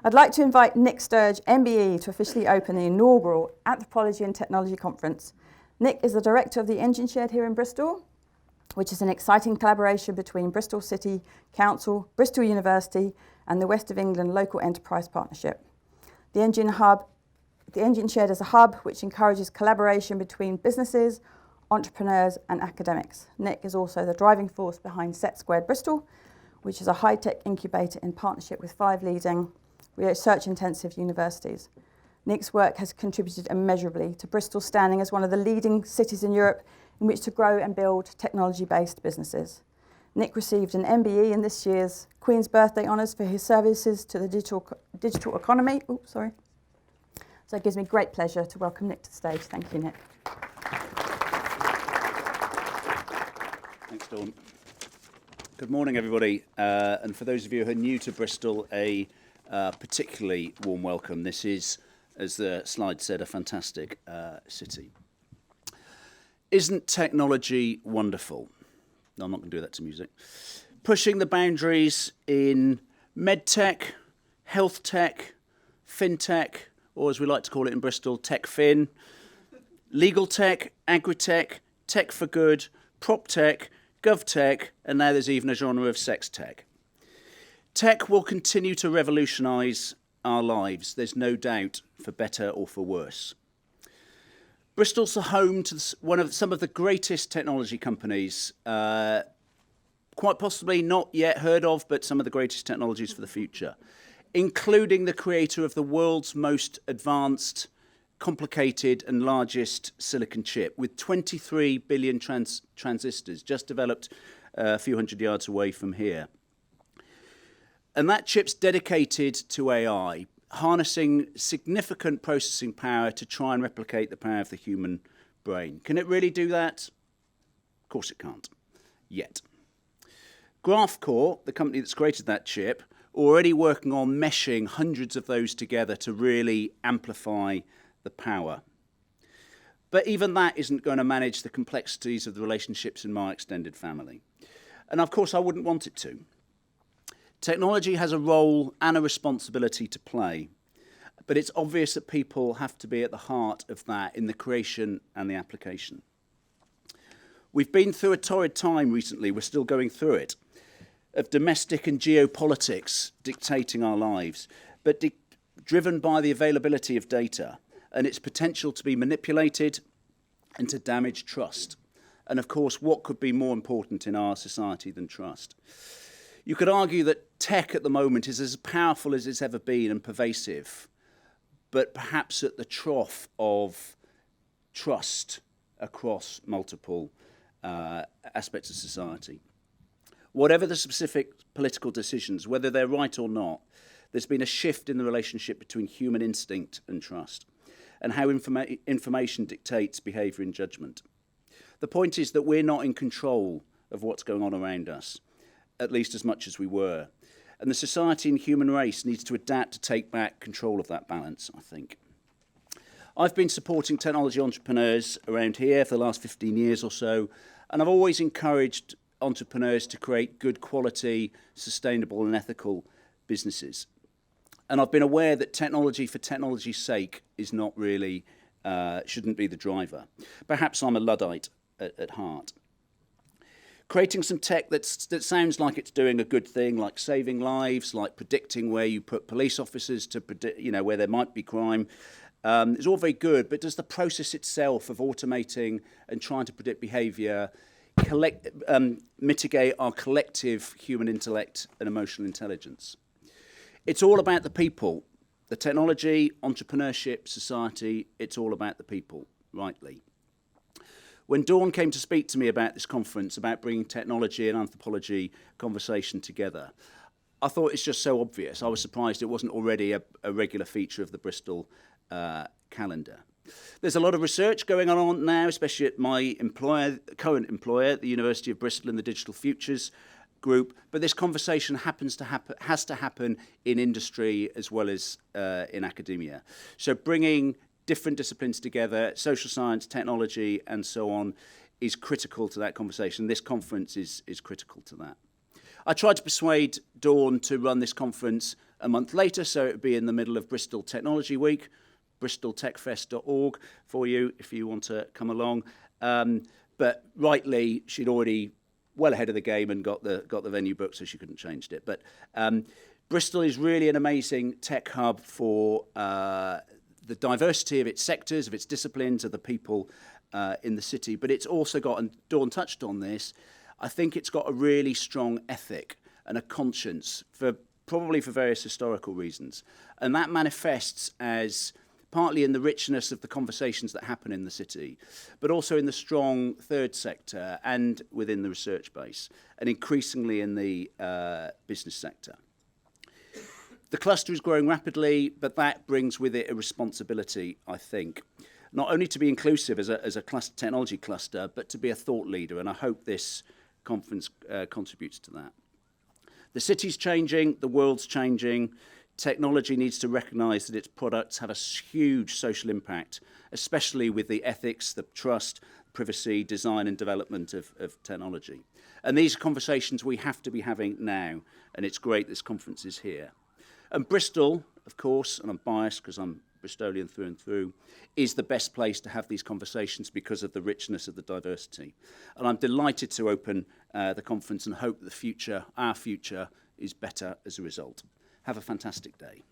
I'd like to invite Nick Sturge, MBE, to officially open the inaugural Anthropology and Technology Conference. Nick is the director of the Engine Shed here in Bristol, which is an exciting collaboration between Bristol City Council, Bristol University, and the West of England Local Enterprise Partnership. The Engine Shed is a hub which encourages collaboration between businesses, entrepreneurs, and academics. Nick is also the driving force behind Set Squared Bristol, which is a high-tech incubator in partnership with 5 leading research-intensive universities. Nick's work has contributed immeasurably to Bristol's standing as one of the leading cities in Europe in which to grow and build technology-based businesses. Nick received an MBE in this year's Queen's Birthday Honours for his services to the digital economy. So it gives me great pleasure to welcome Nick to the stage. Thank you, Nick. Thanks, Dawn. Good morning, everybody. And for those of you who are new to Bristol, a particularly warm welcome. This is, as the slide said, a fantastic city. Isn't technology wonderful? No, I'm not going to do that to music. Pushing the boundaries in medtech, health tech, fintech, or as we like to call it in Bristol, tech fin, legal tech, agri-tech, tech for good, prop tech, gov tech, and now there's even a genre of sex tech. Tech will continue to revolutionise our lives, there's no doubt, for better or for worse. Bristol's the home to some of the greatest technology companies, quite possibly not yet heard of, but some of the greatest technologies for the future, including the creator of the world's most advanced, complicated and largest silicon chip, with 23 billion transistors just developed a few hundred yards away from here. And that chip's dedicated to AI, harnessing significant processing power to try and replicate the power of the human brain. Can it really do that? Of course it can't, yet. Graphcore, the company that's created that chip, already working on meshing hundreds of those together to really amplify the power. But even that isn't going to manage the complexities of the relationships in my extended family. And of course I wouldn't want it to. Technology has a role and a responsibility to play, but it's obvious that people have to be at the heart of that in the creation and the application. We've been through a torrid time recently, we're still going through it, of domestic and geopolitics dictating our lives, but driven by the availability of data and its potential to be manipulated and to damage trust. And of course, what could be more important in our society than trust? You could argue that tech at the moment is as powerful as it's ever been and pervasive, but perhaps at the trough of trust across multiple aspects of society. Whatever the specific political decisions, whether they're right or not, there's been a shift in the relationship between human instinct and trust, and how information dictates behaviour and judgment. The point is that we're not in control of what's going on around us, at least as much as we were. And the society and human race needs to adapt to take back control of that balance, I think. I've been supporting technology entrepreneurs around here for the last 15 years or so, and I've always encouraged entrepreneurs to create good quality, sustainable and ethical businesses. And I've been aware that technology for technology's sake is not really, shouldn't be the driver. Perhaps I'm a Luddite at heart. Creating some tech that sounds like it's doing a good thing, like saving lives, like predicting where you put police officers to predict, where there might be crime, is all very good. But does the process itself of automating and trying to predict behaviour mitigate our collective human intellect and emotional intelligence? It's all about the people. The technology, entrepreneurship, society, it's all about the people, rightly. When Dawn came to speak to me about this conference, about bringing technology and anthropology conversation together, I thought it's just so obvious. I was surprised it wasn't already a regular feature of the Bristol calendar. There's a lot of research going on now, especially at my current employer, the University of Bristol and the Digital Futures Group, but this conversation has to happen in industry as well as in academia. So bringing different disciplines together, social science, technology, and so on, is critical to that conversation. This conference is critical to that. I tried to persuade Dawn to run this conference a month later, so it would be in the middle of Bristol Technology Week, bristoltechfest.org for you if you want to come along. But rightly, she'd already well ahead of the game and got the venue booked, so she couldn't change it. But Bristol is really an amazing tech hub for the diversity of its sectors, of its disciplines, of the people in the city. But it's also got, and Dawn touched on this, I think it's got a really strong ethic and a conscience, probably for various historical reasons. And that manifests as partly in the richness of the conversations that happen in the city, but also in the strong third sector and within the research base, and increasingly in the business sector. The cluster is growing rapidly, but that brings with it a responsibility, I think, not only to be inclusive as a technology cluster, but to be a thought leader, and I hope this conference contributes to that. The city's changing, the world's changing. Technology needs to recognise that its products have a huge social impact, especially with the ethics, the trust, privacy, design and development of technology. And these are conversations we have to be having now, and it's great this conference is here. And Bristol, of course, and I'm biased because I'm Bristolian through and through, is the best place to have these conversations because of the richness of the diversity. And I'm delighted to open the conference and hope the future, our future, is better as a result. Have a fantastic day.